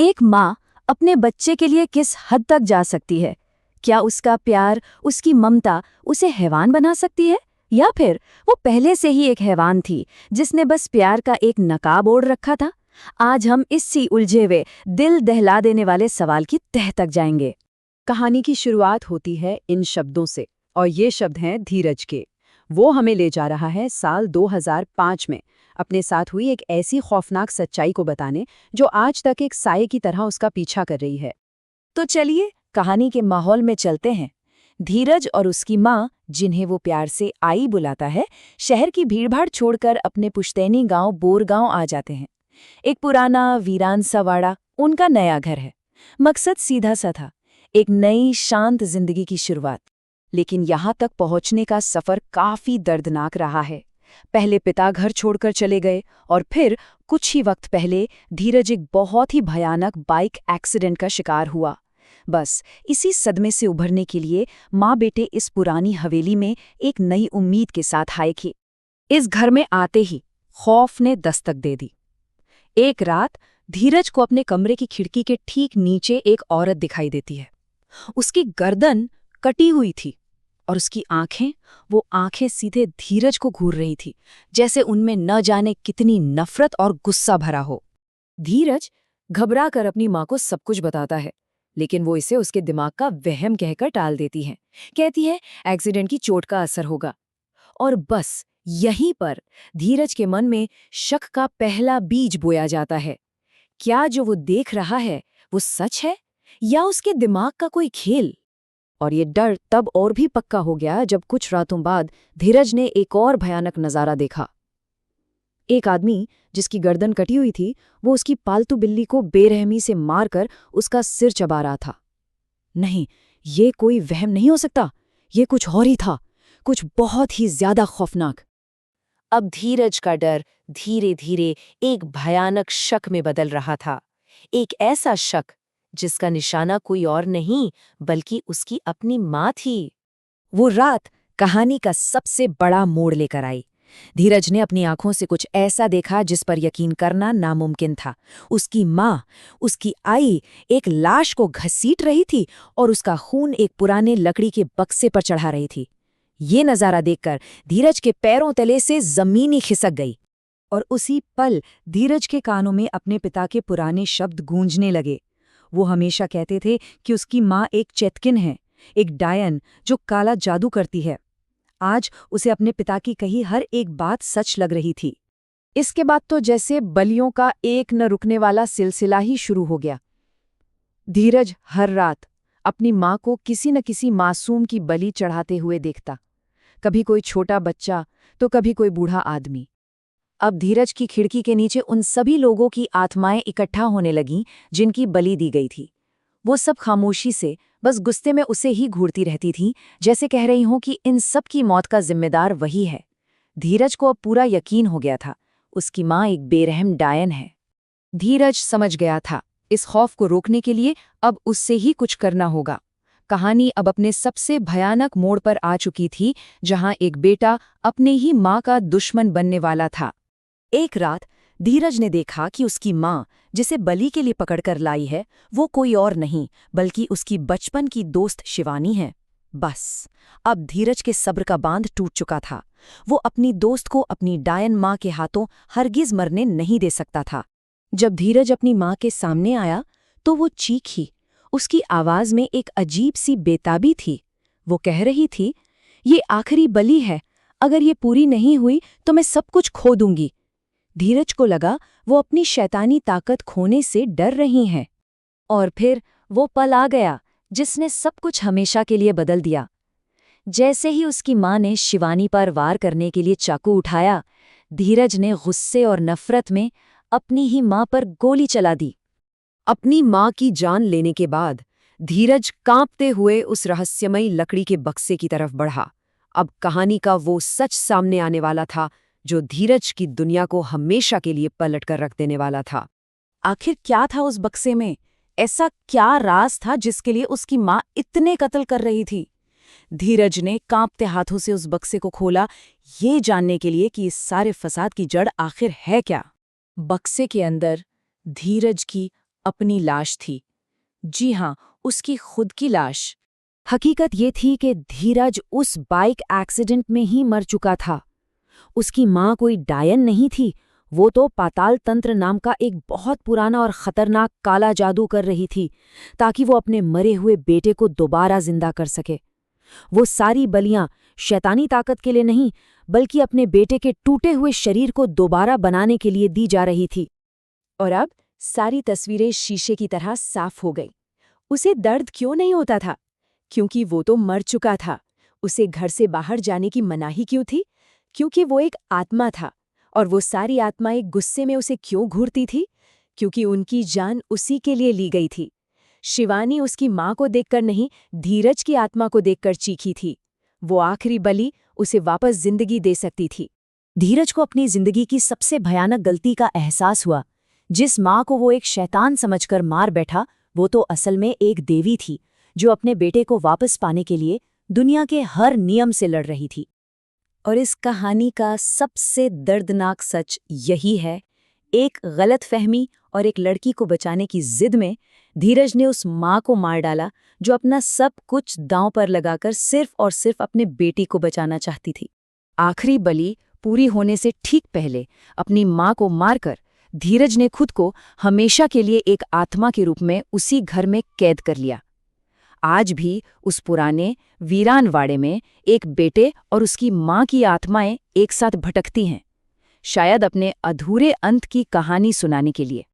एक माँ अपने बच्चे के लिए किस हद तक जा सकती है? क्या उसका प्यार, उसकी ममता उसे हैवान बना सकती है? या फिर वो पहले से ही एक हैवान थी जिसने बस प्यार का एक नकाब ओढ़ रखा था? आज हम इसी उलझे हुए, दिल दहला देने वाले सवाल की तह तक जाएंगे। कहानी की शुरुआत होती है इन शब्दों से, और ये शब्द हैं धीरज के। वो हमें ले जा रहा है साल 2005 में, अपने साथ हुई एक ऐसी खौफनाक सच्चाई को बताने जो आज तक एक साये की तरह उसका पीछा कर रही है। तो चलिए कहानी के माहौल में चलते हैं। धीरज और उसकी माँ, जिन्हें वो प्यार से आई बुलाता है, शहर की भीड़भाड़ छोड़कर अपने पुश्तैनी गांव बोरगांव आ जाते हैं। एक पुराना वीरान सा वाड़ा उनका नया घर है। मकसद सीधा सा था, एक नई शांत जिंदगी की शुरुआत। लेकिन यहाँ तक पहुँचने का सफर काफी दर्दनाक रहा है। पहले पिता घर छोड़कर चले गए और फिर कुछ ही वक्त पहले धीरज एक बहुत ही भयानक बाइक एक्सीडेंट का शिकार हुआ। बस इसी सदमे से उभरने के लिए माँ बेटे इस पुरानी हवेली में एक नई उम्मीद के साथ आए थे। इस घर में आते ही खौफ ने दस्तक दे दी। एक रात धीरज को अपने कमरे की खिड़की के ठीक नीचे एक औरत दिखाई देती है। उसकी गर्दन कटी हुई थी और उसकी आंखें, वो आंखें सीधे धीरज को घूर रही थी, जैसे उनमें न जाने कितनी नफरत और गुस्सा भरा हो। धीरज घबरा कर अपनी माँ को सब कुछ बताता है, लेकिन वो इसे उसके दिमाग का वहम कहकर टाल देती है। कहती है एक्सीडेंट की चोट का असर होगा। और बस यहीं पर धीरज के मन में शक का पहला बीज बोया जाता है। क्या जो वो देख रहा है वो सच है या उसके दिमाग का कोई खेल? और ये डर तब और भी पक्का हो गया जब कुछ रातों बाद धीरज ने एक और भयानक नजारा देखा। एक आदमी जिसकी गर्दन कटी हुई थी, वो उसकी पालतू बिल्ली को बेरहमी से मारकर उसका सिर चबा रहा था। नहीं, ये कोई वहम नहीं हो सकता, ये कुछ और ही था, कुछ बहुत ही ज्यादा खौफनाक। अब धीरज का डर धीरे धीरे एक भयानक शक में बदल रहा था। एक ऐसा शक जिसका निशाना कोई और नहीं बल्कि उसकी अपनी माँ थी। वो रात कहानी का सबसे बड़ा मोड़ लेकर आई। धीरज ने अपनी आंखों से कुछ ऐसा देखा जिस पर यकीन करना नामुमकिन था। उसकी माँ, उसकी आई, एक लाश को घसीट रही थी और उसका खून एक पुराने लकड़ी के बक्से पर चढ़ा रही थी। ये नजारा देखकर धीरज के पैरों तले से जमीन ही खिसक गई। और उसी पल धीरज के कानों में अपने पिता के पुराने शब्द गूंजने लगे। वो हमेशा कहते थे कि उसकी माँ एक चेतकिन है, एक डायन जो काला जादू करती है। आज उसे अपने पिता की कही हर एक बात सच लग रही थी। इसके बाद तो जैसे बलियों का एक न रुकने वाला सिलसिला ही शुरू हो गया। धीरज हर रात अपनी माँ को किसी न किसी मासूम की बलि चढ़ाते हुए देखता, कभी कोई छोटा बच्चा तो कभी कोई बूढ़ा आदमी। अब धीरज की खिड़की के नीचे उन सभी लोगों की आत्माएं इकट्ठा होने लगीं जिनकी बलि दी गई थी। वो सब खामोशी से, बस गुस्से में उसे ही घूरती रहती थीं, जैसे कह रही हों कि इन सब की मौत का जिम्मेदार वही है। धीरज को अब पूरा यकीन हो गया था, उसकी माँ एक बेरहम डायन है। धीरज समझ गया था, इस खौफ को रोकने के लिए अब उससे ही कुछ करना होगा। कहानी अब अपने सबसे भयानक मोड़ पर आ चुकी थी, जहां एक बेटा अपने ही माँ का दुश्मन बनने वाला था। एक रात धीरज ने देखा कि उसकी माँ, जिसे बलि के लिए पकड़कर लाई है, वो कोई और नहीं बल्कि उसकी बचपन की दोस्त शिवानी है। बस अब धीरज के सब्र का बांध टूट चुका था। वो अपनी दोस्त को अपनी डायन माँ के हाथों हरगिज मरने नहीं दे सकता था। जब धीरज अपनी माँ के सामने आया तो वो चीखी। उसकी आवाज में एक अजीब सी बेताबी थी। वो कह रही थी, ये आखिरी बलि है, अगर ये पूरी नहीं हुई तो मैं सब कुछ खो दूंगी। धीरज को लगा वो अपनी शैतानी ताकत खोने से डर रही हैं। और फिर वो पल आ गया जिसने सब कुछ हमेशा के लिए बदल दिया। जैसे ही उसकी माँ ने शिवानी पर वार करने के लिए चाकू उठाया, धीरज ने गुस्से और नफरत में अपनी ही माँ पर गोली चला दी। अपनी माँ की जान लेने के बाद धीरज कांपते हुए उस रहस्यमयी लकड़ी के बक्से की तरफ बढ़ा। अब कहानी का वो सच सामने आने वाला था जो धीरज की दुनिया को हमेशा के लिए पलट कर रख देने वाला था। आखिर क्या था उस बक्से में? ऐसा क्या राज था जिसके लिए उसकी माँ इतने कत्ल कर रही थी? धीरज ने कांपते हाथों से उस बक्से को खोला, ये जानने के लिए कि इस सारे फसाद की जड़ आखिर है क्या। बक्से के अंदर धीरज की अपनी लाश थी। जी हाँ, उसकी खुद की लाश। हकीकत ये थी कि धीरज उस बाइक एक्सीडेंट में ही मर चुका था। उसकी माँ कोई डायन नहीं थी, वो तो पाताल तंत्र नाम का एक बहुत पुराना और खतरनाक काला जादू कर रही थी, ताकि वो अपने मरे हुए बेटे को दोबारा जिंदा कर सके। वो सारी बलियां शैतानी ताकत के लिए नहीं, बल्कि अपने बेटे के टूटे हुए शरीर को दोबारा बनाने के लिए दी जा रही थी। और अब सारी तस्वीरें शीशे की तरह साफ हो गई। उसे दर्द क्यों नहीं होता था? क्योंकि वो तो मर चुका था। उसे घर से बाहर जाने की मनाही क्यों थी? क्योंकि वो एक आत्मा था। और वो सारी आत्माएं गुस्से में उसे क्यों घूरती थी? क्योंकि उनकी जान उसी के लिए ली गई थी। शिवानी उसकी माँ को देखकर नहीं, धीरज की आत्मा को देखकर चीखी थी। वो आखिरी बलि उसे वापस जिंदगी दे सकती थी। धीरज को अपनी जिंदगी की सबसे भयानक गलती का एहसास हुआ। जिस माँ को वो एक शैतान समझकर मार बैठा, वो तो असल में एक देवी थी, जो अपने बेटे को वापस पाने के लिए दुनिया के हर नियम से लड़ रही थी। और इस कहानी का सबसे दर्दनाक सच यही है, एक गलतफहमी और एक लड़की को बचाने की जिद में धीरज ने उस माँ को मार डाला, जो अपना सब कुछ दांव पर लगाकर सिर्फ और सिर्फ अपने बेटी को बचाना चाहती थी। आखिरी बलि पूरी होने से ठीक पहले अपनी माँ को मारकर धीरज ने खुद को हमेशा के लिए एक आत्मा के रूप में उसी घर में कैद कर लिया। आज भी उस पुराने वीरान वाड़े में एक बेटे और उसकी माँ की आत्माएं एक साथ भटकती हैं, शायद अपने अधूरे अंत की कहानी सुनाने के लिए।